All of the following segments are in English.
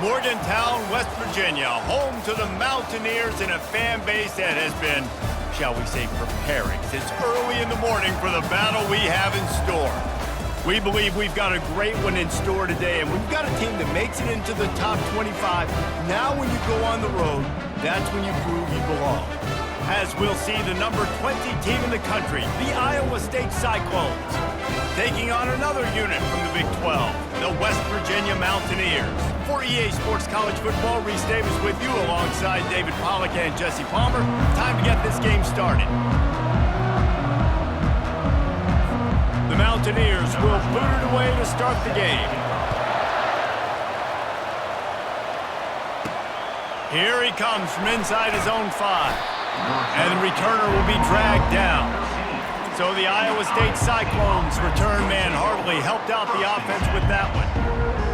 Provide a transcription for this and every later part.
Morgantown, West Virginia, home to the Mountaineers and a fan base that has been, shall we say, preparing since early in the morning for the battle we have in store. We believe we've got a great one in store today, and we've got a team that makes it into the top 25. Now when you go on the road, that's when you prove you belong. As we'll see, the number 20 team in the country, the Iowa State Cyclones, taking on another unit from the Big 12, the West Virginia Mountaineers. For EA Sports College Football, Reese Davis with you alongside David Pollack and Jesse Palmer. Time to get this game started. The Mountaineers will boot it away to start the game. Here he comes from inside his own 5. And the returner will be dragged down. So the Iowa State Cyclones return man Hartley helped out the offense with that one.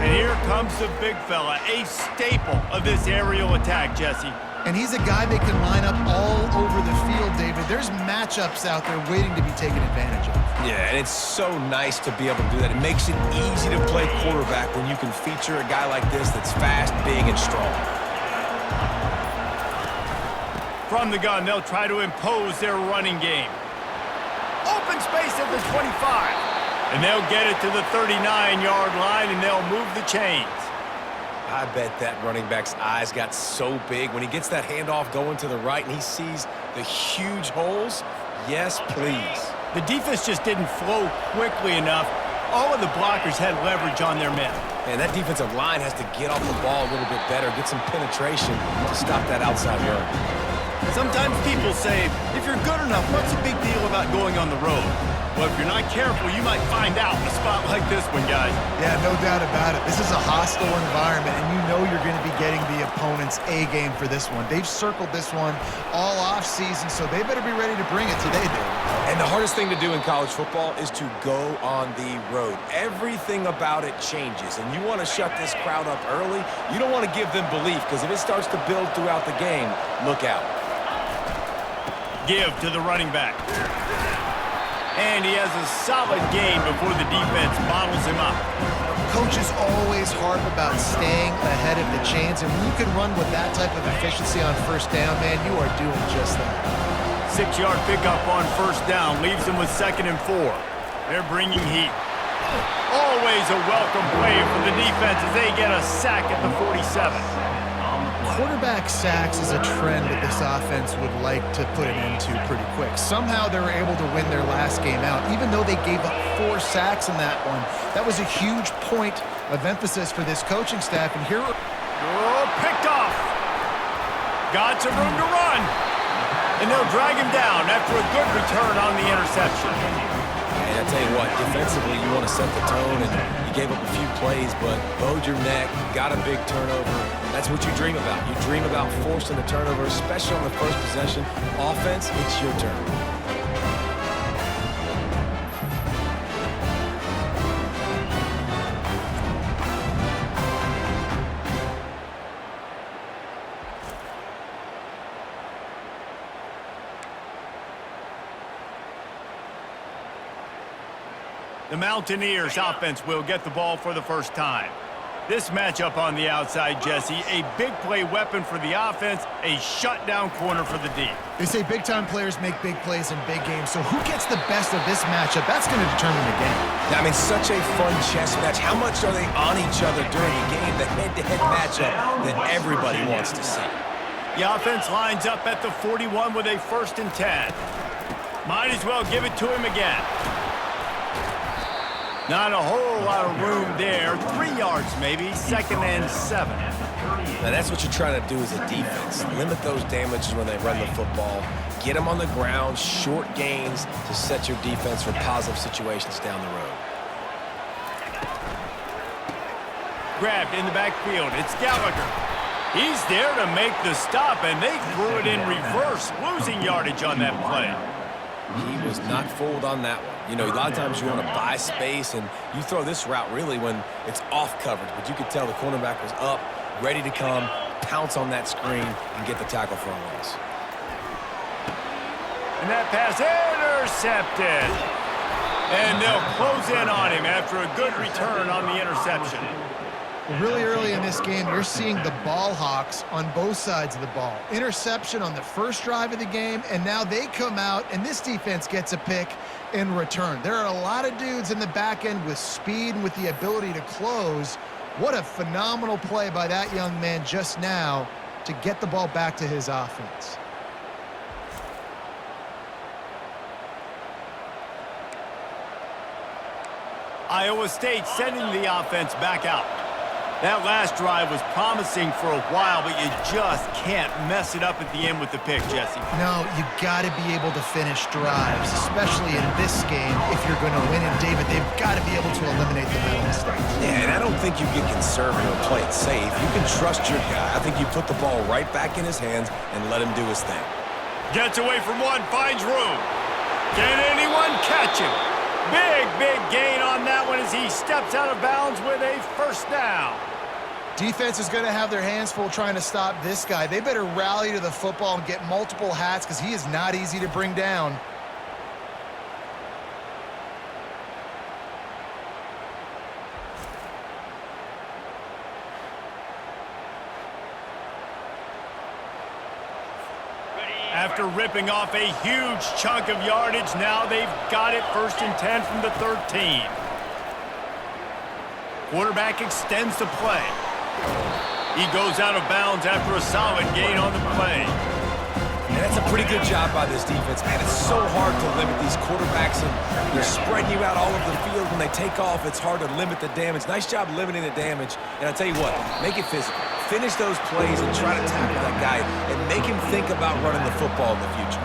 And here comes the big fella, a staple of this aerial attack, Jesse. And he's a guy that can line up all over the field, David. There's matchups out there waiting to be taken advantage of. Yeah, and it's so nice to be able to do that. It makes it easy to play quarterback when you can feature a guy like this that's fast, big, and strong. From the gun, they'll try to impose their running game. Open space at the 25. And they'll get it to the 39-yard line, and they'll move the chains. I bet that running back's eyes got so big when he gets that handoff going to the right and he sees the huge holes. Yes, please. The defense just didn't flow quickly enough. All of the blockers had leverage on their men. And that defensive line has to get off the ball a little bit better, get some penetration to stop that outside run. Sometimes people say, if you're good enough, what's the big deal about going on the road? Well, if you're not careful, you might find out in a spot like this one, guys. Yeah, no doubt about it. This is a hostile environment, and you know you're going to be getting the opponent's A-game for this one. They've circled this one all off-season, so they better be ready to bring it today, David. And the hardest thing to do in college football is to go on the road. Everything about it changes, and you want to shut this crowd up early. You don't want to give them belief, because if it starts to build throughout the game, look out. Give to the running back. And he has a solid game before the defense bottles him up. Coaches always harp about staying ahead of the chains, and when you can run with that type of efficiency on first down, man, you are doing just that. 6-yard pickup on first down leaves them with 2nd and 4. They're bringing heat. Always a welcome play for the defense as they get a sack at the 47. Quarterback sacks is a trend that this offense would like to put an end to pretty quick. Somehow they were able to win their last game out, even though they gave up 4 sacks in that one. That was a huge point of emphasis for this coaching staff. And here, picked off. Got some room to run. And they'll drag him down after a good return on the interception. And I tell you what, defensively, you want to set the tone, and you gave up a few plays, but bowed your neck, got a big turnover. That's what you dream about. You dream about forcing the turnover, especially on the first possession. Offense, it's your turn. The Mountaineers offense will get the ball for the first time. This matchup on the outside, Jesse, a big play weapon for the offense, a shutdown corner for the D. They say big-time players make big plays in big games, so who gets the best of this matchup? That's going to determine the game. I mean, such a fun chess match. How much are they on each other during the game? The head-to-head matchup that everybody wants to see. The offense lines up at the 41 with a 1st and 10. Might as well give it to him again. Not a whole lot of room there. 3 yards maybe, 2nd and 7. Now that's what you're trying to do as a defense. Limit those damages when they run the football. Get them on the ground, short gains to set your defense for positive situations down the road. Grabbed in the backfield. It's Gallagher. He's there to make the stop, and they threw it in reverse, losing yardage on that play. He was not fooled on that one. You know, a lot of times you want to buy space, and you throw this route really when it's off coverage. But you could tell the cornerback was up, ready to come, pounce on that screen, and get the tackle for a loss. And that pass intercepted. And they'll close in on him after a good return on the interception. Really early in this game, you're seeing the ball hawks on both sides of the ball. Interception on the first drive of the game, and now they come out, and this defense gets a pick in return. There are a lot of dudes in the back end with speed and with the ability to close. What a phenomenal play by that young man just now to get the ball back to his offense. Iowa State sending the offense back out. That last drive was promising for a while, but you just can't mess it up at the end with the pick, Jesse. No, you got to be able to finish drives, especially in this game if you're going to win. And, David, they've got to be able to eliminate the mental mistakes. Yeah, and I don't think you get conservative or play it safe. You can trust your guy. I think you put the ball right back in his hands and let him do his thing. Gets away from one, finds room. Can anyone catch him? Big gain on that one as he steps out of bounds with a first down. Defense is going to have their hands full trying to stop this guy. They better rally to the football and get multiple hats because he is not easy to bring down. After ripping off a huge chunk of yardage, now they've got it 1st and 10 from the 13. Quarterback extends the play. He goes out of bounds after a solid gain on the play. And that's a pretty good job by this defense. Man, it's so hard to limit these quarterbacks, and they're spreading you out all over the field. When they take off, it's hard to limit the damage. Nice job limiting the damage. And I'll tell you what, make it physical. Finish those plays and try to tackle that guy and make him think about running the football in the future.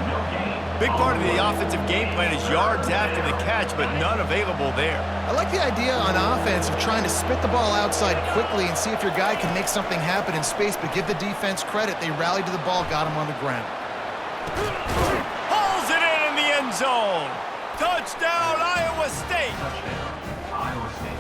Big part of the offensive game plan is yards after the catch, but none available there. I like the idea on offense of trying to spit the ball outside quickly and see if your guy can make something happen in space, but give the defense credit. They rallied to the ball, got him on the ground. Hauls it in the end zone. Touchdown, Iowa State.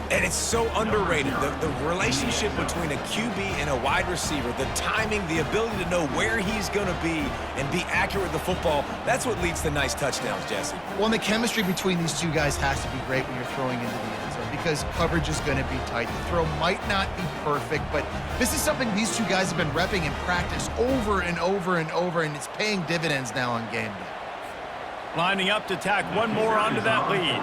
And it's so underrated. The relationship between a QB and a wide receiver, the timing, the ability to know where he's going to be and be accurate with the football, that's what leads to nice touchdowns, Jesse. Well, and the chemistry between these two guys has to be great when you're throwing into the end zone because coverage is going to be tight. The throw might not be perfect, but this is something these two guys have been repping in practice over and over and over, and it's paying dividends now on game day. Lining up to tack one more onto that lead.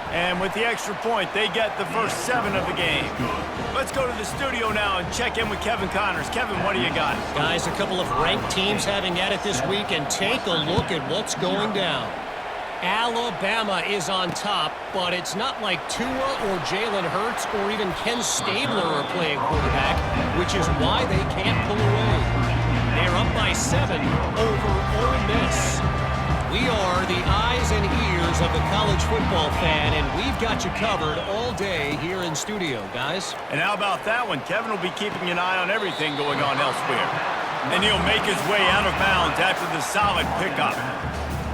And with the extra point, they get the first 7 of the game. Let's go to the studio now and check in with Kevin Connors. Kevin, what do you got? Guys, a couple of ranked teams having at it this week, and take a look at what's going down. Alabama is on top, but it's not like Tua or Jalen Hurts or even Ken Stabler are playing quarterback, which is why they can't pull away. They're up by 7 over Ole Miss. We are the eyes and ears of the college football fan, and we've got you covered all day here in studio, guys. And how about that one? Kevin will be keeping an eye on everything going on elsewhere. And he'll make his way out of bounds after the solid pickup.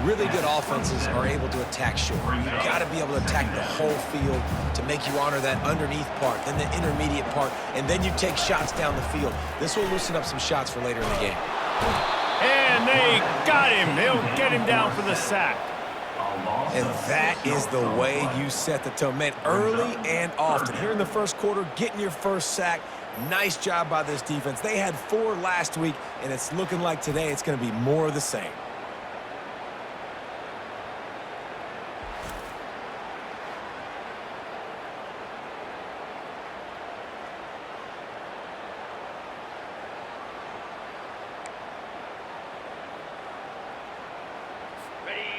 Really good offenses are able to attack short. You've got to be able to attack the whole field to make you honor that underneath part, then the intermediate part, and then you take shots down the field. This will loosen up some shots for later in the game. And they got him. They'll get him down for the sack. And that is the way you set the tone. Man, early and often. Here in the first quarter, getting your first sack. Nice job by this defense. They had 4 last week, and it's looking like today it's going to be more of the same.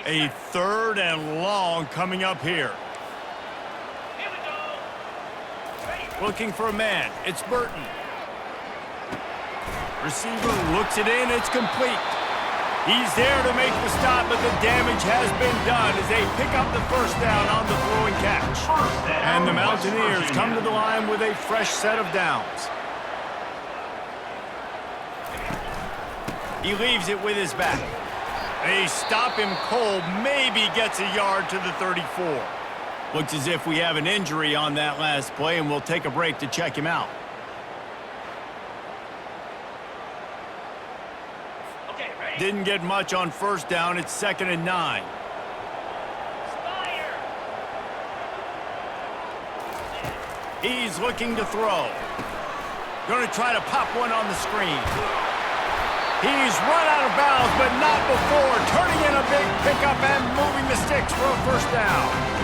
A 3rd and long coming up here. Looking for a man. It's Burton. Receiver looks it in. It's complete. He's there to make the stop, but the damage has been done as they pick up the first down on the throw and catch. And the Mountaineers come to the line with a fresh set of downs. He leaves it with his back. They stop him cold, maybe gets a yard to the 34. Looks as if we have an injury on that last play, and we'll take a break to check him out. Okay, ready. Didn't get much on first down. It's 2nd and 9. He's looking to throw. Going to try to pop one on the screen. He's run out of bounds, but not before turning in a big pickup and moving the sticks for a first down.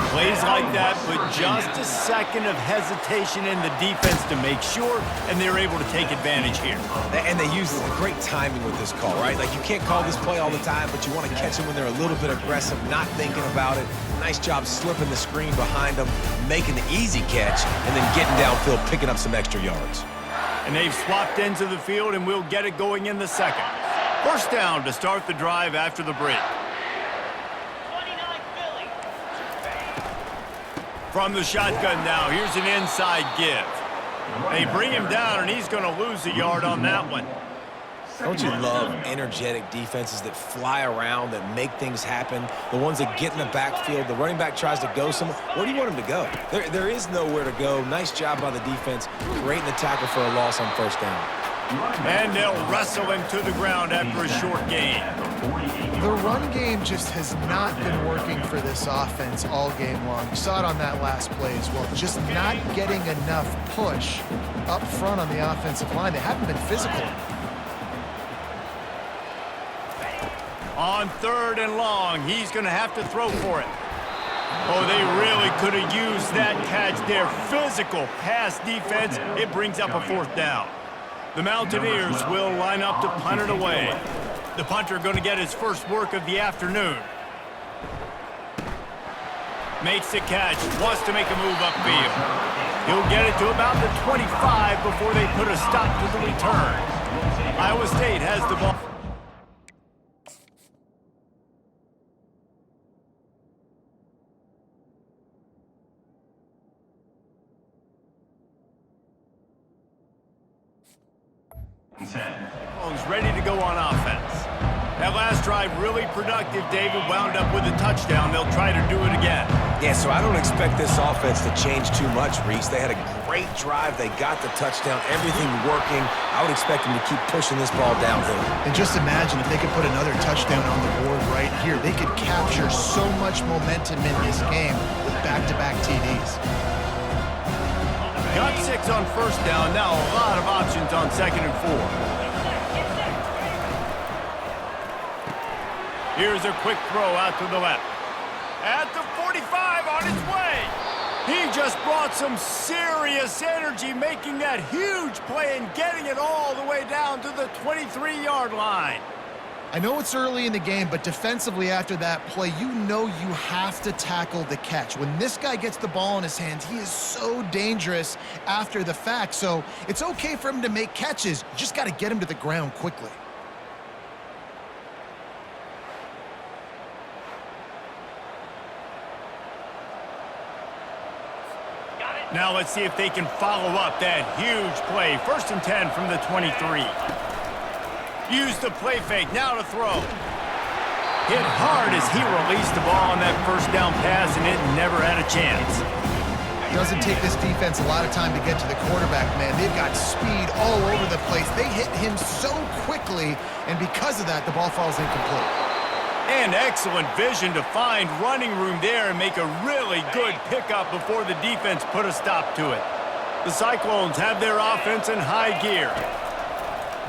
Plays like that, but just a second of hesitation in the defense to make sure, and they're able to take advantage here. And they use great timing with this call, right? Like, you can't call this play all the time, but you want to catch them when they're a little bit aggressive, not thinking about it. Nice job slipping the screen behind them, making the easy catch, and then getting downfield, picking up some extra yards. And they've swapped ends of the field, and we'll get it going in the second. First down to start the drive after the break. From the shotgun now, here's an inside give. They bring him down, and he's going to lose a yard on that one. Don't you love energetic defenses that fly around, that make things happen? The ones that get in the backfield, the running back tries to go somewhere. Where do you want him to go? There is nowhere to go. Nice job by the defense, creating the tackle for a loss on first down. And they'll wrestle him to the ground after a short gain. The run game just has not been working for this offense all game long. You saw it on that last play as well. Just not getting enough push up front on the offensive line. They haven't been physical. On 3rd and long, he's going to have to throw for it. Oh, they really could have used that catch there. Physical pass defense. It brings up a 4th down. The Mountaineers will line up to punt it away. The punter going to get his first work of the afternoon. Makes the catch, wants to make a move upfield. He'll get it to about the 25 before they put a stop to the return. Iowa State has the ball. Ready to go on offense. That last drive really productive. David wound up with a touchdown. They'll try to do it again. Yeah, so I don't expect this offense to change too much, Reese. They had a great drive. They got the touchdown. Everything working. I would expect them to keep pushing this ball downhill. And just imagine if they could put another touchdown on the board right here. They could capture so much momentum in this game with back-to-back TDs. Got 6 on first down. Now a lot of options on 2nd and 4. Here's a quick throw out to the left. At the 45 on its way. He just brought some serious energy, making that huge play and getting it all the way down to the 23-yard line. I know it's early in the game, but defensively after that play, you know you have to tackle the catch. When this guy gets the ball in his hands, he is so dangerous after the fact. So it's okay for him to make catches. You just got to get him to the ground quickly. Now let's see if they can follow up that huge play. 1st and 10 from the 23. Use the play fake, now to throw. Hit hard as he released the ball on that first down pass, and it never had a chance. It doesn't take this defense a lot of time to get to the quarterback, man. They've got speed all over the place. They hit him so quickly, and because of that, the ball falls incomplete. And excellent vision to find running room there and make a really good pickup before the defense put a stop to it. The Cyclones have their offense in high gear.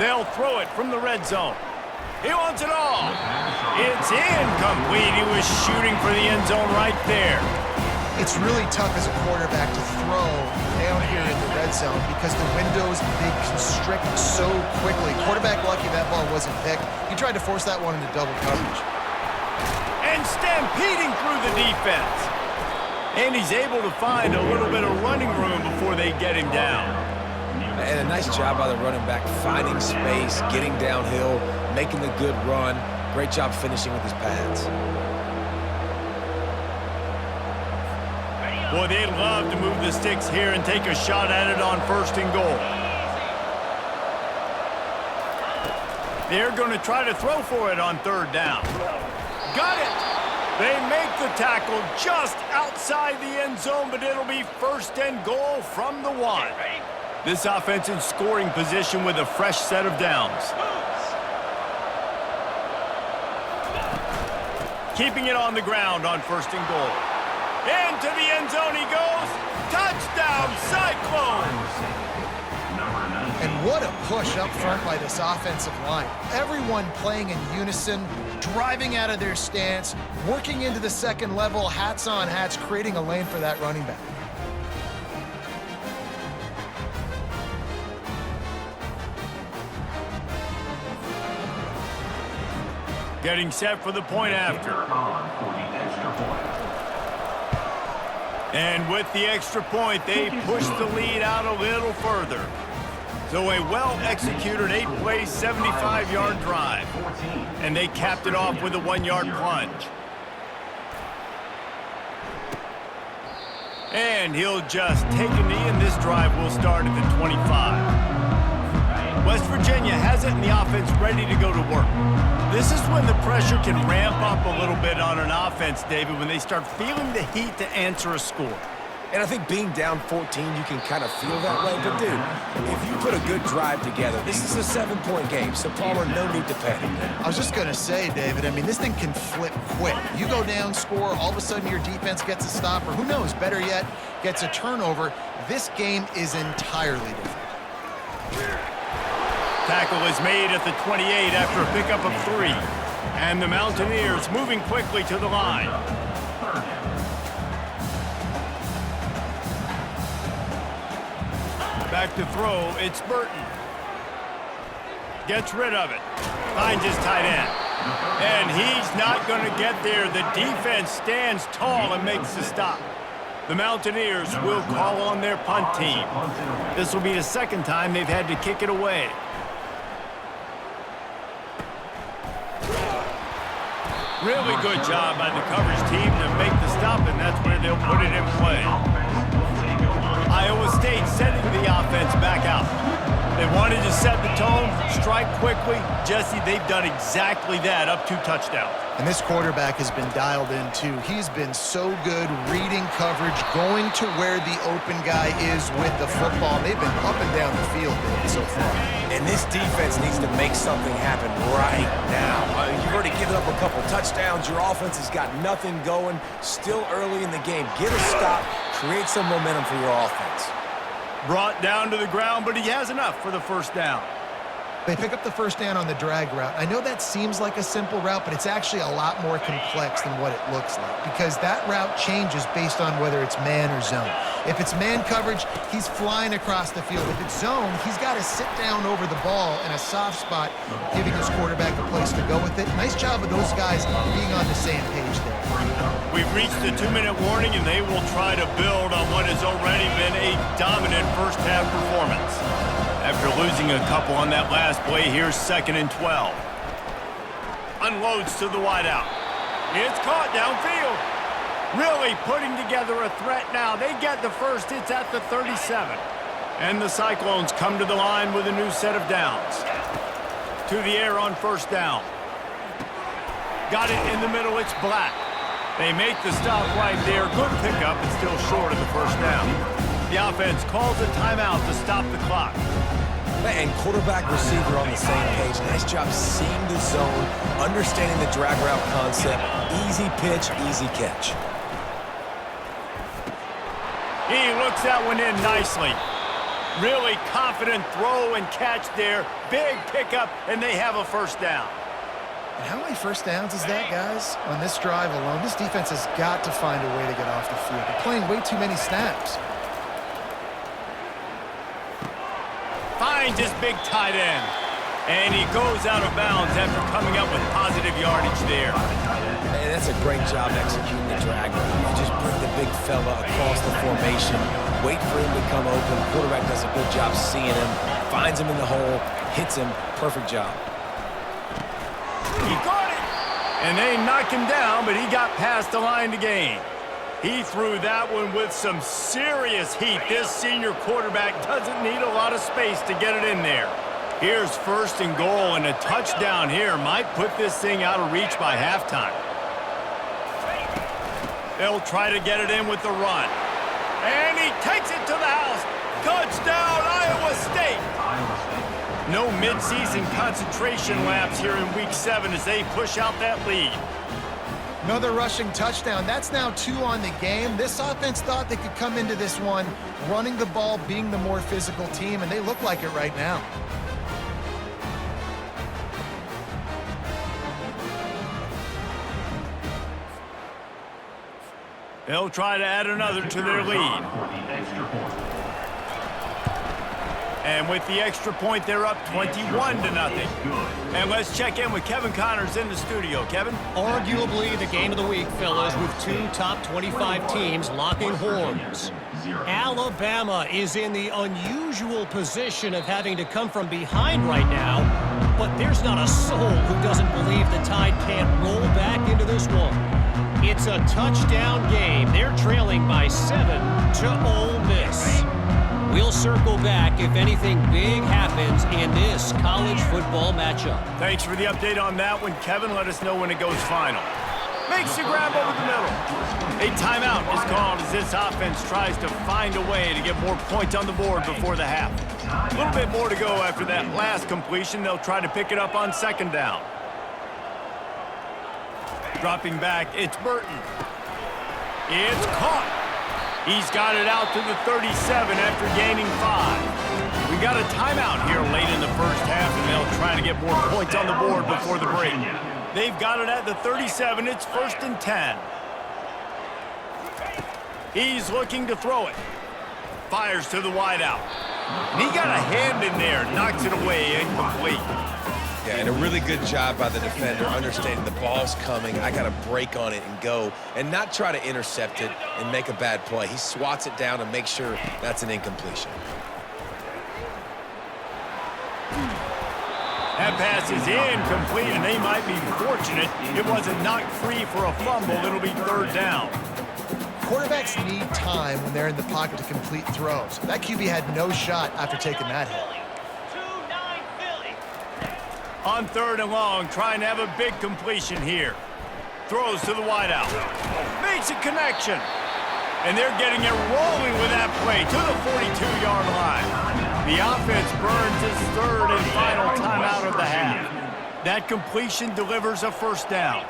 They'll throw it from the red zone. He wants it all. It's incomplete. He was shooting for the end zone right there. It's really tough as a quarterback to throw down here in the red zone because the windows, they constrict so quickly. Quarterback lucky that ball wasn't picked. He tried to force that one into double coverage. And stampeding through the defense. And he's able to find a little bit of running room before they get him down. And a nice job by the running back, finding space, getting downhill, making the good run. Great job finishing with his pads. Boy, they'd love to move the sticks here and take a shot at it on 1st and goal. They're going to try to throw for it on 3rd down. Got it! They make the tackle just outside the end zone, but it'll be 1st and goal from the 1. This offense in scoring position with a fresh set of downs. Keeping it on the ground on 1st and goal. Into the end zone he goes. Touchdown, Cyclones! And what a push up front by this offensive line. Everyone playing in unison, driving out of their stance, working into the second level, hats on hats, creating a lane for that running back. Getting set for the point after. And with the extra point, they push the lead out a little further. So a well-executed 8-play, 75-yard drive. And they capped it off with a 1-yard plunge. And he'll just take a knee, and this drive will start at the 25. West Virginia has it in the offense ready to go to work. This is when the pressure can ramp up a little bit on an offense, David, when they start feeling the heat to answer a score. And I think being down 14, you can kind of feel that way. But, dude, if you put a good drive together, this is a 7-point game, so Palmer, no need to panic. I was just going to say, David, I mean, this thing can flip quick. You go down, score, all of a sudden your defense gets a stop, or who knows, better yet, gets a turnover. This game is entirely different. Tackle is made at the 28 after a pickup of 3. And the Mountaineers moving quickly to the line. Back to throw, it's Burton. Gets rid of it. Finds his tight end. And he's not going to get there. The defense stands tall and makes the stop. The Mountaineers will call on their punt team. This will be the second time they've had to kick it away. Really good job by the coverage team to make the stop, and that's where they'll put it in play. Iowa State sending the offense back out. They wanted to set the tone, strike quickly. Jesse, they've done exactly that, up 2 touchdowns. And this quarterback has been dialed in, too. He's been so good reading coverage, going to where the open guy is with the football. They've been up and down the field so far. And this defense needs to make something happen right now. You've already given up a couple touchdowns. Your offense has got nothing going. Still early in the game. Get a stop. Create some momentum for your offense. Brought down to the ground, but he has enough for the first down. They pick up the first down on the drag route. I know that seems like a simple route, but it's actually a lot more complex than what it looks like because that route changes based on whether it's man or zone. If it's man coverage, he's flying across the field. If it's zone, he's got to sit down over the ball in a soft spot, giving his quarterback a place to go with it. Nice job of those guys being on the same page there. We've reached the 2-minute warning, and they will try to build on what has already been a dominant first-half performance. After losing a couple on that last play, here's 2nd and 12. Unloads to the wideout. It's caught downfield. Really putting together a threat now. They get the first. It's at the 37. And the Cyclones come to the line with a new set of downs. To the air on first down. Got it in the middle. It's Black. They make the stop right there. Good pickup, but still short of the first down. The offense calls a timeout to stop the clock. And quarterback receiver on the same page. Nice job seeing the zone, understanding the drag route concept. Easy pitch, easy catch. He looks that one in nicely. Really confident throw and catch there. Big pickup, and they have a first down. And how many first downs is that, guys? On this drive alone, this defense has got to find a way to get off the field. They're playing way too many snaps. Finds his big tight end. And he goes out of bounds after coming up with positive yardage there. And that's a great job executing the drag. You just bring the big fella across the formation, wait for him to come open. Quarterback does a good job seeing him, finds him in the hole, hits him. Perfect job. He got it. And they knock him down, but he got past the line to gain. He threw that one with some serious heat. This senior quarterback doesn't need a lot of space to get it in there. Here's 1st and goal, and a touchdown here might put this thing out of reach by halftime. They'll try to get it in with the run. And he takes it to the house. Touchdown, Iowa State. No midseason concentration laps here in Week 7 as they push out that lead. Another rushing touchdown. That's now 2 on the game. This offense thought they could come into this one running the ball, being the more physical team, and they look like it right now. They'll try to add another to their lead. And with the extra point, they're up 21-0. And let's check in with Kevin Connors in the studio. Kevin? Arguably the game of the week, fellas, with 2 top 25 teams locking horns. Alabama is in the unusual position of having to come from behind right now, but there's not a soul who doesn't believe the Tide can't roll back into this one. It's a touchdown game. They're trailing by 7 to Ole Miss. We'll circle back if anything big happens in this college football matchup. Thanks for the update on that one, Kevin. Let us know when it goes final. Makes the grab over the middle. A timeout is called as this offense tries to find a way to get more points on the board before the half. A little bit more to go after that last completion. They'll try to pick it up on 2nd down. Dropping back, it's Burton. It's caught. He's got it out to the 37 after gaining 5. We got a timeout here late in the first half, and they'll try to get more points on the board before the break. They've got it at the 37. It's 1st and 10. He's looking to throw it. Fires to the wideout. And he got a hand in there, knocks it away, incomplete. Yeah, and a really good job by the defender understanding the ball's coming. I got to break on it and go and not try to intercept it and make a bad play. He swats it down and makes sure that's an incompletion. That pass is incomplete, and they might be fortunate it wasn't knocked free for a fumble. It'll be 3rd down. Quarterbacks need time when they're in the pocket to complete throws. That QB had no shot after taking that hit. On 3rd and long, trying to have a big completion here. Throws to the wideout. Makes a connection. And they're getting it rolling with that play to the 42-yard line. The offense burns its 3rd and final timeout of the half. That completion delivers a 1st down.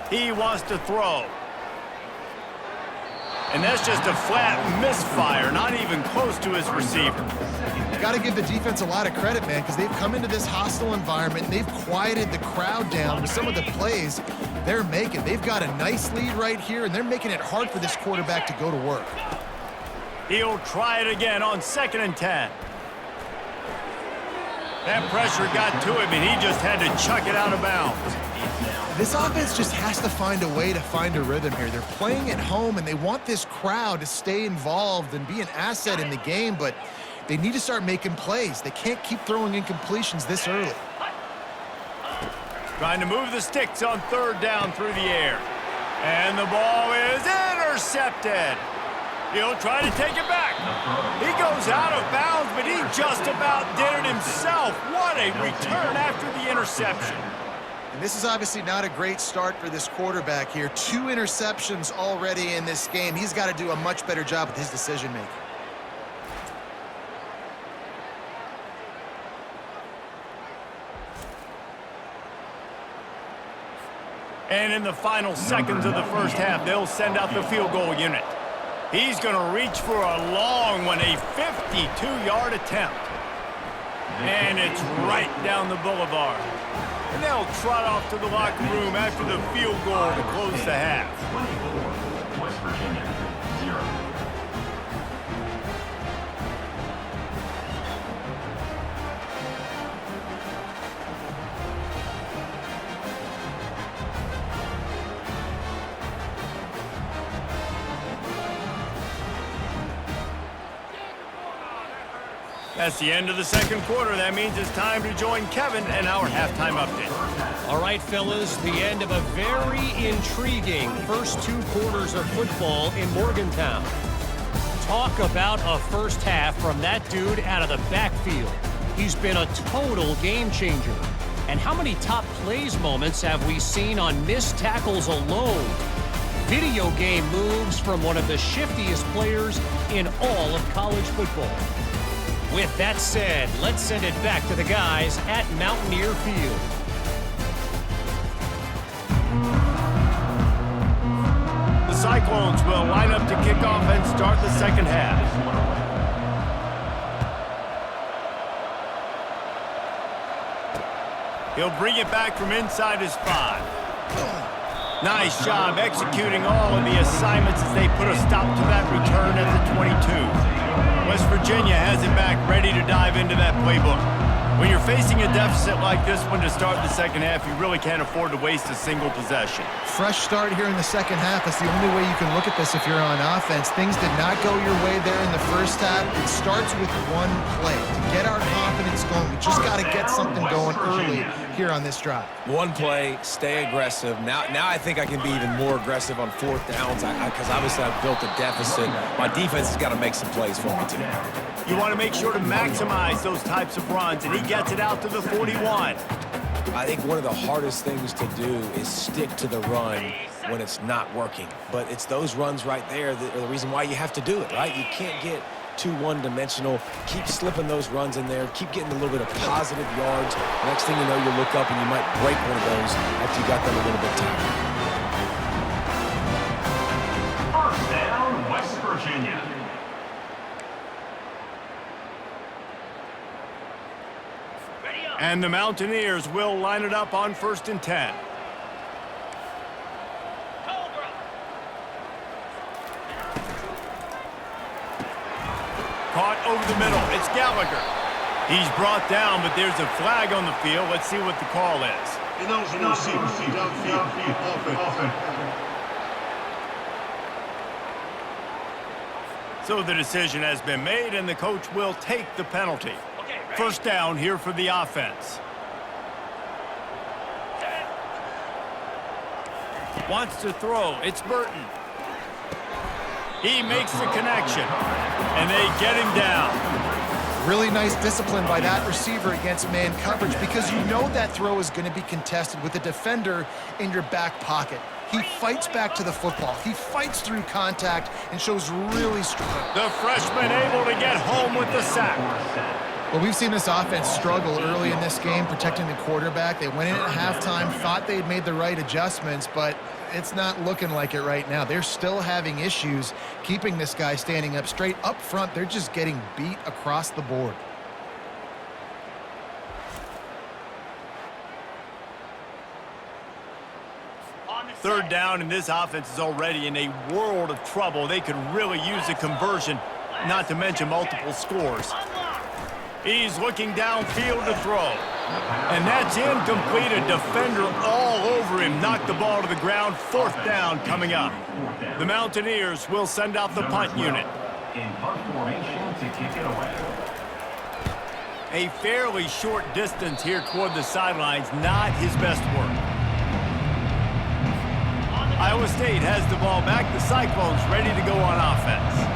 He wants to throw. And that's just a flat misfire, not even close to his receiver. Got to give the defense a lot of credit, man, because they've come into this hostile environment and they've quieted the crowd down with some of the plays they're making. They've got a nice lead right here, and they're making it hard for this quarterback to go to work. He'll try it again on 2nd and 10. That pressure got to him, and he just had to chuck it out of bounds. This offense just has to find a way to find a rhythm here. They're playing at home, and they want this crowd to stay involved and be an asset in the game, but they need to start making plays. They can't keep throwing incompletions this early. Trying to move the sticks on 3rd down through the air. And the ball is intercepted. He'll try to take it back. He goes out of bounds, but he just about did it himself. What a return after the interception. And this is obviously not a great start for this quarterback here. 2 interceptions already in this game. He's got to do a much better job with his decision-making. And in the final seconds of the first half, they'll send out the field goal unit. He's going to reach for a long one, a 52-yard attempt. And it's right down the boulevard. And they'll trot off to the locker room after the field goal to close the half. 24, West Virginia, 0. That's the end of the second quarter. That means it's time to join Kevin and our halftime update. All right, fellas, the end of a very intriguing first 2 quarters of football in Morgantown. Talk about a first half from that dude out of the backfield. He's been a total game changer. And how many top plays moments have we seen on missed tackles alone? Video game moves from one of the shiftiest players in all of college football. With that said, let's send it back to the guys at Mountaineer Field. Cyclones will line up to kick off and start the second half. He'll bring it back from inside his 5. Nice job executing all of the assignments as they put a stop to that return at the 22. West Virginia has it back, ready to dive into that playbook. When you're facing a deficit like this one to start the second half, you really can't afford to waste a single possession. Fresh start here in the second half. That's the only way you can look at this if you're on offense. Things did not go your way there in the first half. It starts with one play. To get our confidence going, we just got to get something going early here on this drive. One play, stay aggressive. Now I think I can be even more aggressive on fourth downs because obviously I've built a deficit. My defense has got to make some plays for me too. You want to make sure to maximize those types of runs, and he gets it out to the 41. I think one of the hardest things to do is stick to the run when it's not working. But it's those runs right there that are the reason why you have to do it, right? You can't get too one-dimensional. Keep slipping those runs in there. Keep getting a little bit of positive yards. Next thing you know, you look up and you might break one of those after you got them a little bit tired. First down, West Virginia. And the Mountaineers will line it up on 1st and 10. Caught over the middle. It's Gallagher. He's brought down, but there's a flag on the field. Let's see what the call is. So the decision has been made, and the coach will take the penalty. First down here for the offense. Wants to throw. It's Burton. He makes the connection, and they get him down. Really nice discipline by that receiver against man coverage because you know that throw is going to be contested with a defender in your back pocket. He fights back to the football. He fights through contact and shows really strong. The freshman able to get home with the sack. Well, we've seen this offense struggle early in this game protecting the quarterback. They went in at halftime, thought they had made the right adjustments, but it's not looking like it right now. They're still having issues keeping this guy standing up straight. Up front, they're just getting beat across the board. Third down, and this offense is already in a world of trouble. They could really use a conversion, not to mention multiple scores. He's looking downfield to throw. And that's incomplete. A defender all over him. Knocked the ball to the ground. Fourth down coming up. The Mountaineers will send out the punt unit. In punt formation to kick it away. A fairly short distance here toward the sidelines. Not his best work. Iowa State has the ball back. The Cyclones ready to go on offense.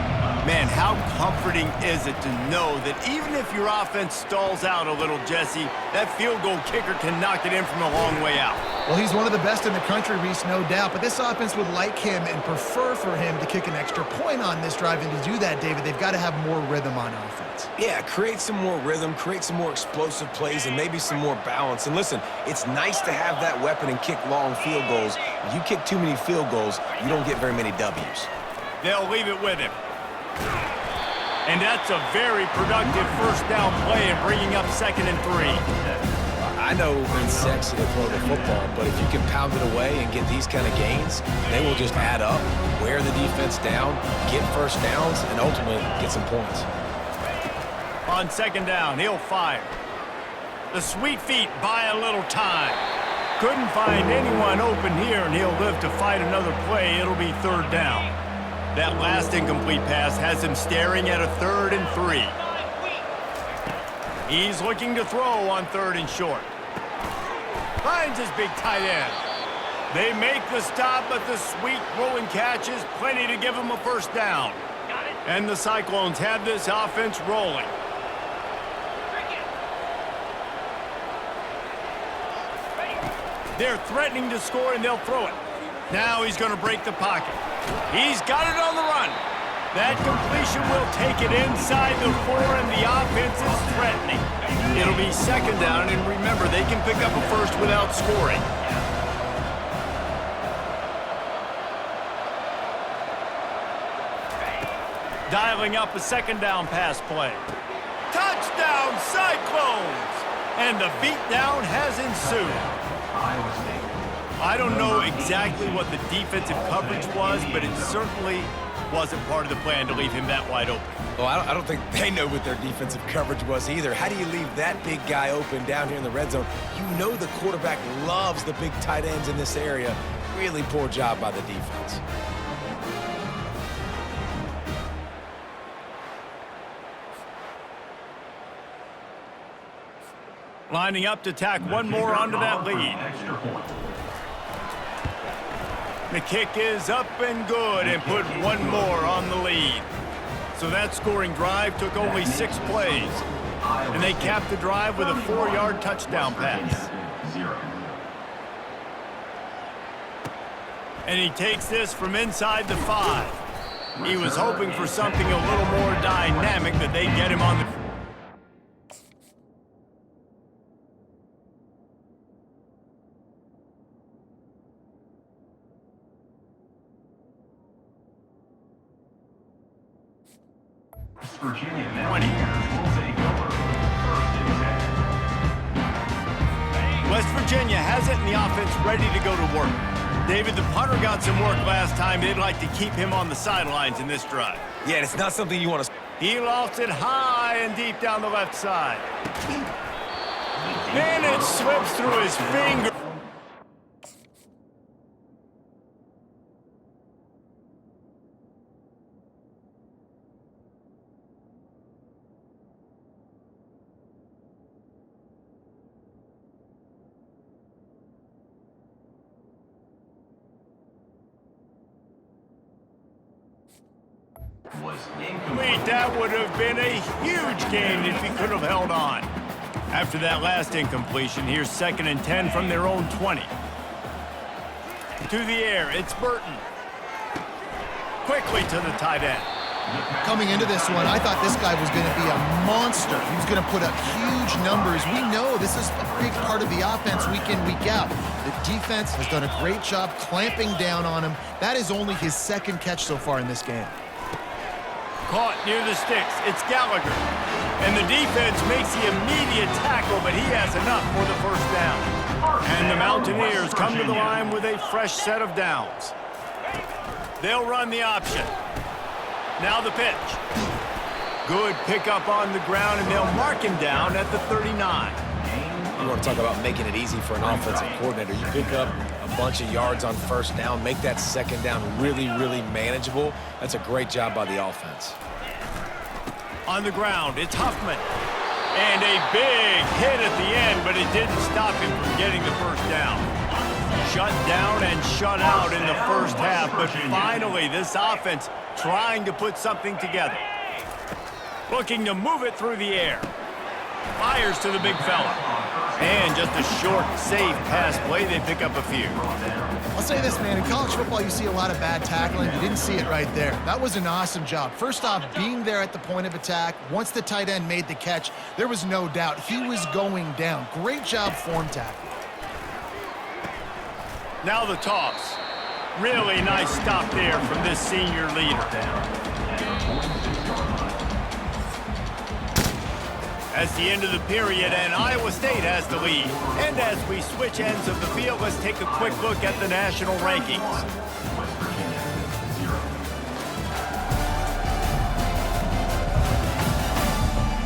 Man, how comforting is it to know that even if your offense stalls out a little, Jesse, that field goal kicker can knock it in from a long way out. Well, he's one of the best in the country, Reese, no doubt. But this offense would like him and prefer for him to kick an extra point on this drive. And to do that, David, they've got to have more rhythm on offense. Yeah, create some more rhythm, create some more explosive plays, and maybe some more balance. And listen, it's nice to have that weapon and kick long field goals. If you kick too many field goals, you don't get very many W's. They'll leave it with him. And that's a very productive first down play and bringing up 2nd and 3. I know it's sexy to throw the football, but if you can pound it away and get these kind of gains, they will just add up, wear the defense down, get first downs, and ultimately get some points. On 2nd down, he'll fire. The sweet feet buy a little time. Couldn't find anyone open here, and he'll live to fight another play. It'll be 3rd down. That last incomplete pass has him staring at a 3rd and 3. He's looking to throw on 3rd and short. Finds his big tight end. They make the stop, but the sweet rolling catch is plenty to give him a first down. And the Cyclones have this offense rolling. They're threatening to score, and they'll throw it. Now he's going to break the pocket. He's got it on the run. That completion will take it inside the 4, and the offense is threatening. It'll be 2nd down, and remember, they can pick up a first without scoring. Dialing up a second down pass play. Touchdown, Cyclones! And the beatdown has ensued. Iowa State. I don't know exactly what the defensive coverage was, but it certainly wasn't part of the plan to leave him that wide open. Well, I don't think they know what their defensive coverage was either. How do you leave that big guy open down here in the red zone? You know the quarterback loves the big tight ends in this area. Really poor job by the defense. Lining up to tack one more onto that lead. Extra point. The kick is up and good and put one more on the lead. So that scoring drive took only 6 plays. And they capped the drive with a 4-yard touchdown pass. 0. And he takes this from inside the 5. He was hoping for something a little more dynamic that they'd get him on the... Virginia Mountaineers will take over. 1st and 10. West Virginia has it and the offense ready to go to work. David, the punter got some work last time. They'd like to keep him on the sidelines in this drive. Yeah, it's not something you want to... He lofts it high and deep down the left side. And it slips through his finger. Was Wait, that would have been a huge gain if he could have held on. After that last incompletion, here's 2nd and 10 from their own 20. To the air, it's Burton. Quickly to the tight end. Coming into this one, I thought this guy was going to be a monster. He was going to put up huge numbers. We know this is a big part of the offense week in, week out. The defense has done a great job clamping down on him. That is only his 2nd catch so far in this game. Caught near the sticks. It's Gallagher. And the defense makes the immediate tackle, but he has enough for the 1st down. And the Mountaineers come to the line with a fresh set of downs. They'll run the option. Now the pitch. Good pickup on the ground, and they'll mark him down at the 39. You want to talk about making it easy for an offensive coordinator. You pick up a bunch of yards on 1st down, make that 2nd down really, really manageable. That's a great job by the offense. On the ground, it's Huffman. And a big hit at the end, but it didn't stop him from getting the 1st down. Shut down and shut out in the 1st half, but finally this offense trying to put something together. Looking to move it through the air. Fires to the big fella. And just a short, safe pass play. They pick up a few. I'll say this, man. In college football, you see a lot of bad tackling. You didn't see it right there. That was an awesome job. First off, being there at the point of attack. Once the tight end made the catch, there was no doubt he was going down. Great job form tackle. Now the toss. Really nice stop there from this senior leader. That's the end of the period, and Iowa State has the lead. And as we switch ends of the field, let's take a quick look at the national rankings.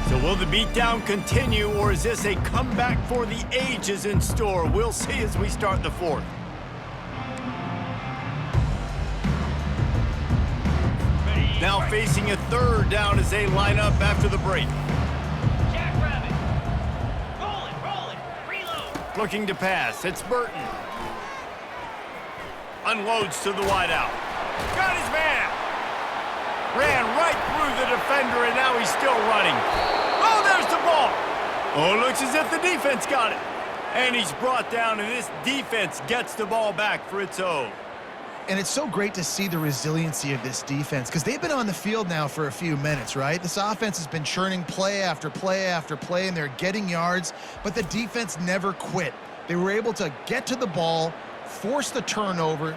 So will the beatdown continue, or is this a comeback for the ages in store? We'll see as we start the 4th. Now facing a 3rd down as they line up after the break. Looking to pass, it's Burton. Unloads to the wideout. Got his man. Ran right through the defender, and now he's still running. Oh, there's the ball. Oh, it looks as if the defense got it. And he's brought down, and this defense gets the ball back for its own. And it's so great to see the resiliency of this defense because they've been on the field now for a few minutes, right? This offense has been churning play after play after play, and they're getting yards, but the defense never quit. They were able to get to the ball, force the turnover.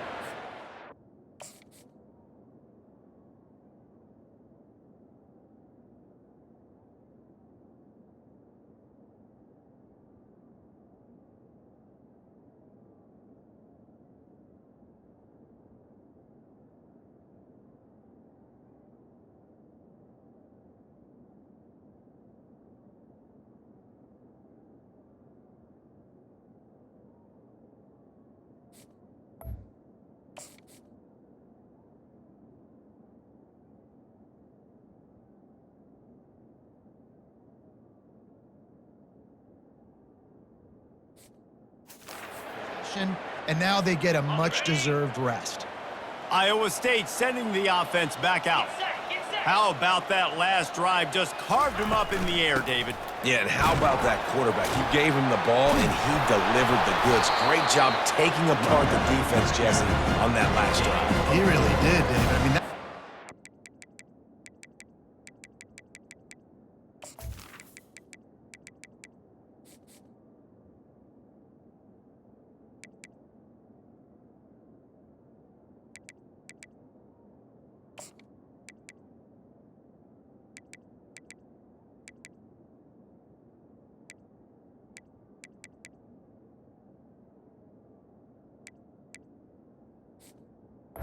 possession, and now they get a much-deserved rest. Iowa State sending the offense back out. How about that last drive? Just carved him up in the air, David. Yeah, and how about that quarterback? You gave him the ball, and he delivered the goods. Great job taking apart the defense, Jesse, on that last drive. He really did, David. I mean, that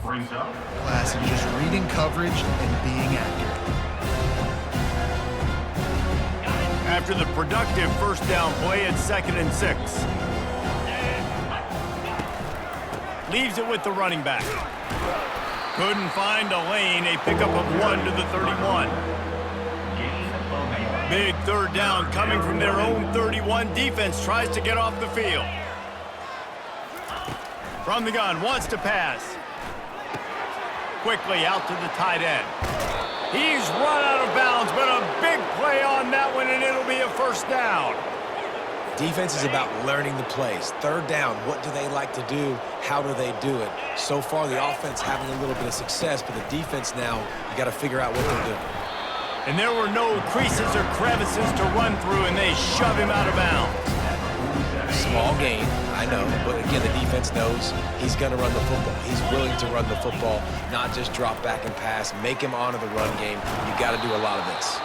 Brings up. class is just reading coverage and being accurate. After the productive first down play at 2nd and 6. Leaves it with the running back. Couldn't find a lane. A pickup of 1 to the 31. Big third down coming from their own 31. Defense tries to get off the field. From the gun, wants to pass. Quickly out to the tight end. He's run out of bounds, but a big play on that one, and it'll be a first down. Defense is about learning the plays. Third down, what do they like to do? How do they do it? So far, the offense having a little bit of success, but the defense now, you got to figure out what they're doing. And there were no creases or crevices to run through, and they shove him out of bounds. Small gain, I know, but again, the defense knows he's going to run the football. He's willing to run the football, not just drop back and pass, make him honor the run game. You got to do a lot of this.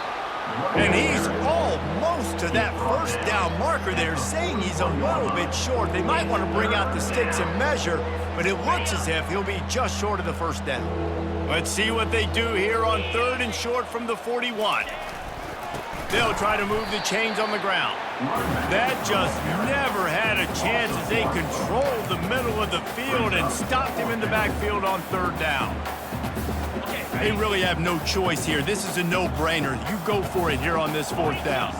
And he's almost to that first down marker there, saying he's a little bit short. They might want to bring out the sticks and measure, but it looks as if he'll be just short of the first down. Let's see what they do here on 3rd and short from the 41. They'll try to move the chains on the ground. That just never had a chance as they controlled the middle of the field and stopped him in the backfield on 3rd down. They really have no choice here. This is a no-brainer. You go for it here on this 4th down.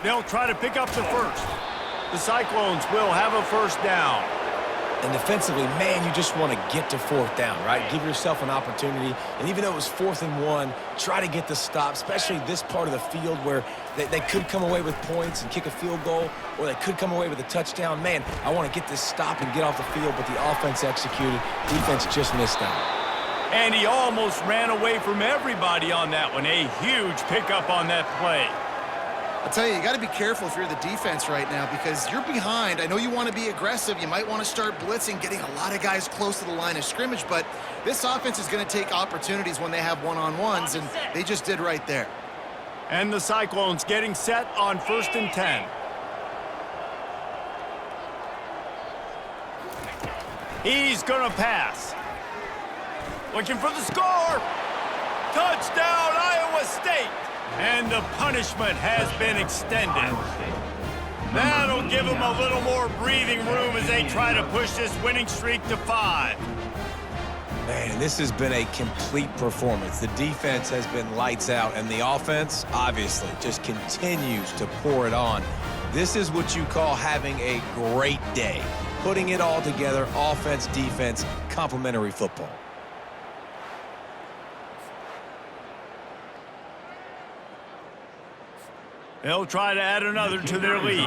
They'll try to pick up the first. The Cyclones will have a first down. And defensively, man, you just want to get to 4th down, right? Give yourself an opportunity. And even though it was 4th and 1, try to get the stop, especially this part of the field where they could come away with points and kick a field goal, or they could come away with a touchdown. Man, I want to get this stop and get off the field, but the offense executed. Defense just missed out. And he almost ran away from everybody on that one. A huge pickup on that play. I'll tell you, you got to be careful if you're the defense right now because you're behind. I know you want to be aggressive. You might want to start blitzing, getting a lot of guys close to the line of scrimmage, but this offense is going to take opportunities when they have one-on-ones, and they just did right there. And the Cyclones getting set on 1st and 10. He's going to pass. Looking for the score. Touchdown, Iowa State. And the punishment has been extended. That'll give them a little more breathing room as they try to push this winning streak to 5. Man, this has been a complete performance. The defense has been lights out, and the offense, obviously, just continues to pour it on. This is what you call having a great day. Putting it all together, offense, defense, complementary football. They'll try to add another to their lead.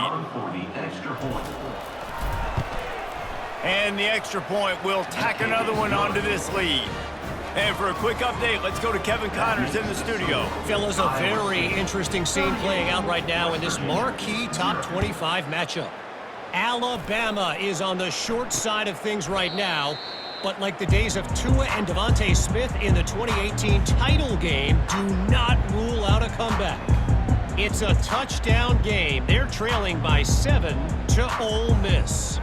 And the extra point will tack another one onto this lead. And for a quick update, let's go to Kevin Connors in the studio. Fellas, a very interesting scene playing out right now in this marquee top 25 matchup. Alabama is on the short side of things right now, but like the days of Tua and Devontae Smith in the 2018 title game, do not rule out a comeback. It's a touchdown game. They're trailing by 7 to Ole Miss.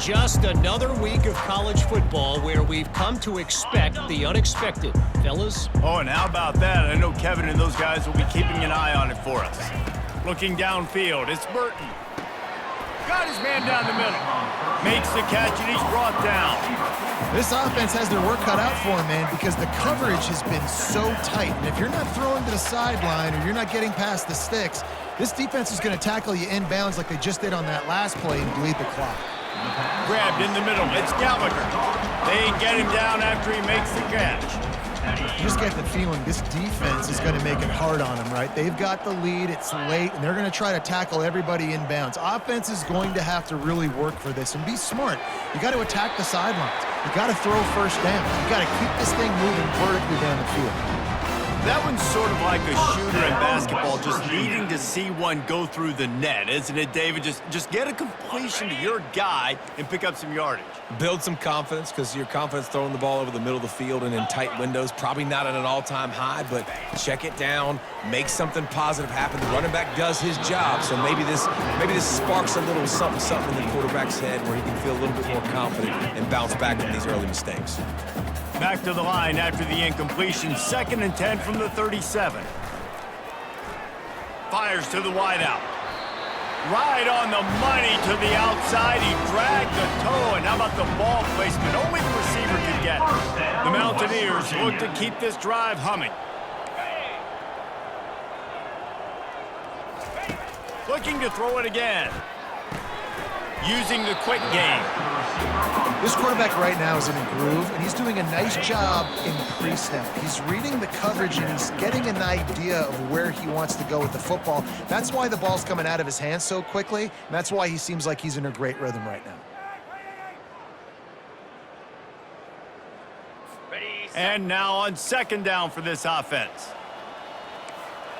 Just another week of college football where we've come to expect the unexpected. Fellas? Oh, and how about that? I know Kevin and those guys will be keeping an eye on it for us. Looking downfield, it's Burton. Got his man down the middle. Makes the catch, and he's brought down. This offense has their work cut out for him, man, because the coverage has been so tight. And if you're not throwing to the sideline or you're not getting past the sticks, this defense is going to tackle you inbounds like they just did on that last play and bleed the clock. Grabbed in the middle. It's Gallagher. They get him down after he makes the catch. You just get the feeling this defense is going to make it hard on them, right? They've got the lead, it's late, and they're going to try to tackle everybody inbounds. Offense is going to have to really work for this and be smart. You got to attack the sidelines. You got to throw first down. You got to keep this thing moving vertically down the field. That one's sort of like a shooter in basketball, just needing to see one go through the net, isn't it, David? Just get a completion to your guy and pick up some yardage. Build some confidence, because your confidence throwing the ball over the middle of the field and in tight windows, probably not at an all-time high, but check it down, make something positive happen. The running back does his job, so maybe this sparks a little something in the quarterback's head where he can feel a little bit more confident and bounce back from these early mistakes. Back to the line after the incompletion. 2nd and 10 from the 37. Fires to the wideout. Right on the money to the outside. He dragged the toe, and how about the ball placement? Only the receiver could get it. The Mountaineers look to keep this drive humming. Looking to throw it again. Using the quick game. This quarterback right now is in a groove, and he's doing a nice job in pre-snap. He's reading the coverage, and he's getting an idea of where he wants to go with the football. That's why the ball's coming out of his hands so quickly, and that's why he seems like he's in a great rhythm right now. And now on 2nd down for this offense.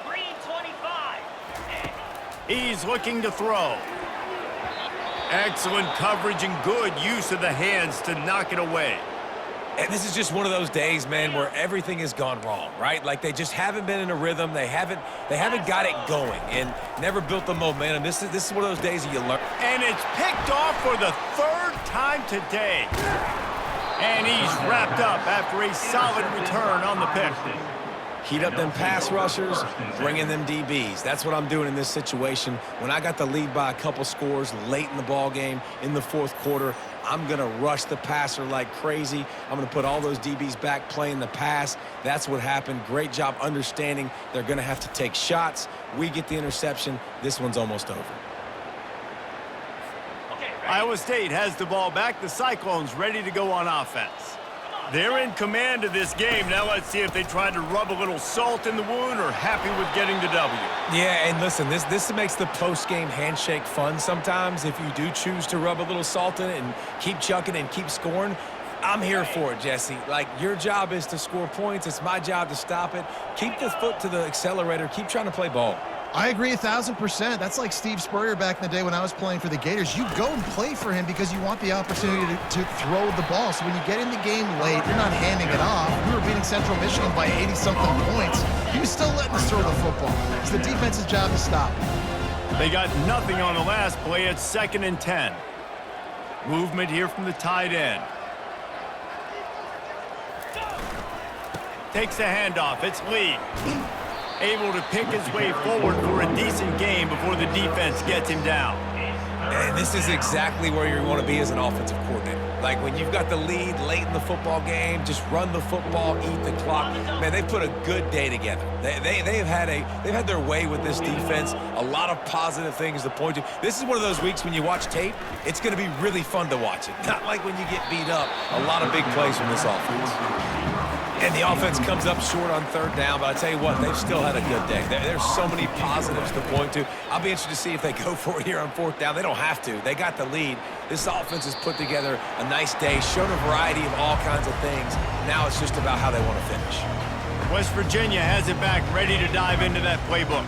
Green 25. He's looking to throw. Excellent coverage and good use of the hands to knock it away. And this is just one of those days, man, where everything has gone wrong, right? Like they just haven't been in a rhythm. They haven't got it going and never built the momentum. This is one of those days that you learn. And it's picked off for the 3rd time today. And he's wrapped up after a solid return on the pick. Heat up them pass rushers, bring in them DBs. That's what I'm doing in this situation. When I got the lead by a couple scores late in the ball game in the 4th quarter, I'm going to rush the passer like crazy. I'm going to put all those DBs back playing the pass. That's what happened. Great job understanding they're going to have to take shots. We get the interception. This one's almost over. Iowa State has the ball back. The Cyclones ready to go on offense. They're in command of this game. Now let's see if they try to rub a little salt in the wound or happy with getting the W. Yeah, and listen, this makes the post-game handshake fun sometimes. If you do choose to rub a little salt in it and keep chucking and keep scoring, I'm here for it, Jesse. Like, your job is to score points. It's my job to stop it. Keep the foot to the accelerator. Keep trying to play ball. I agree 1,000%. That's like Steve Spurrier back in the day when I was playing for the Gators. You go and play for him because you want the opportunity to throw the ball. So when you get in the game late, you're not handing it off. We were beating Central Michigan by 80-something points. He was still letting us throw the football. It's the defense's job to stop. They got nothing on the last play. It's 2nd and 10. Movement here from the tight end. Takes the handoff. It's Lee. Able to pick his way forward for a decent game before the defense gets him down. And this is exactly where you want to be as an offensive coordinator. Like when you've got the lead late in the football game, just run the football, eat the clock. Man, they put a good day together. They've had their way with this defense. A lot of positive things to point to. This is one of those weeks when you watch tape, it's going to be really fun to watch it. Not like when you get beat up. A lot of big plays from this offense. And the offense comes up short on 3rd down, but I tell you what, they've still had a good day. There's so many positives to point to. I'll be interested to see if they go for it here on 4th down. They don't have to. They got the lead. This offense has put together a nice day, shown a variety of all kinds of things. Now it's just about how they want to finish. West Virginia has it back, ready to dive into that playbook.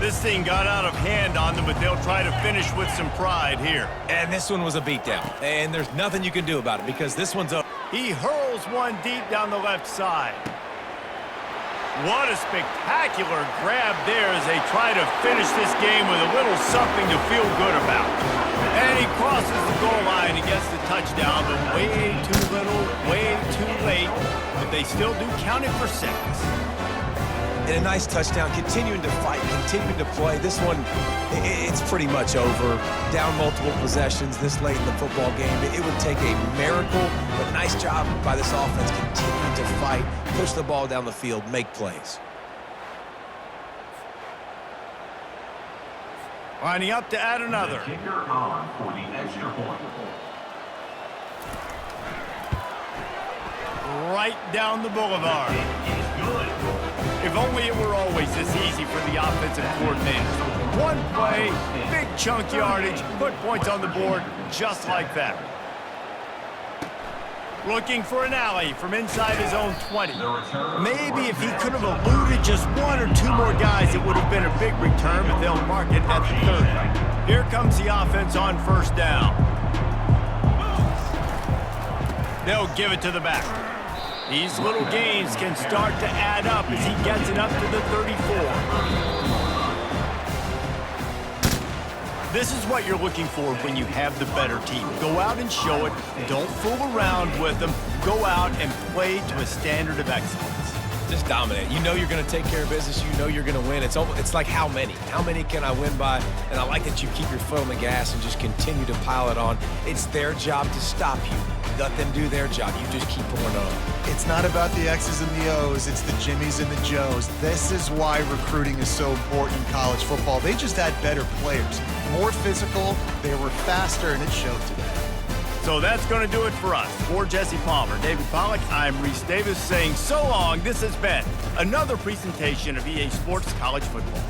This thing got out of hand on them, but they'll try to finish with some pride here. And this one was a beatdown. And there's nothing you can do about it because this one's up. He hurls one deep down the left side. What a spectacular grab there as they try to finish this game with a little something to feel good about. And he crosses the goal line and gets the touchdown, but way too little, way too late. But they still do count it for 6. and a nice touchdown, continuing to fight, continuing to play. This one, it's pretty much over. Down multiple possessions this late in the football game. It would take a miracle, but nice job by this offense continuing to fight, push the ball down the field, make plays. Lining up to add another. Kicker on for the extra point. Right down the boulevard. If only it were always this easy for the offensive coordinators. One play, big chunk yardage, put points on the board just like that. Looking for an alley from inside his own 20. Maybe if he could have eluded just one or two more guys, it would have been a big return, but they'll mark it at the 30. Here comes the offense on first down. They'll give it to the back. These little gains can start to add up as he gets it up to the 34. This is what you're looking for when you have the better team. Go out and show it. Don't fool around with them. Go out and play to a standard of excellence. Just dominate. You know you're going to take care of business. You know you're going to win. It's like how many? How many can I win by? And I like that you keep your foot on the gas and just continue to pile it on. It's their job to stop you. Let them do their job. You just keep pouring on. It's not about the X's and the O's. It's the Jimmies and the Joes. This is why recruiting is so important in college football. They just had better players, more physical, they were faster, and it showed today. So that's going to do it for us. For Jesse Palmer, David Pollack, I'm Reese Davis saying so long. This has been another presentation of EA Sports College Football.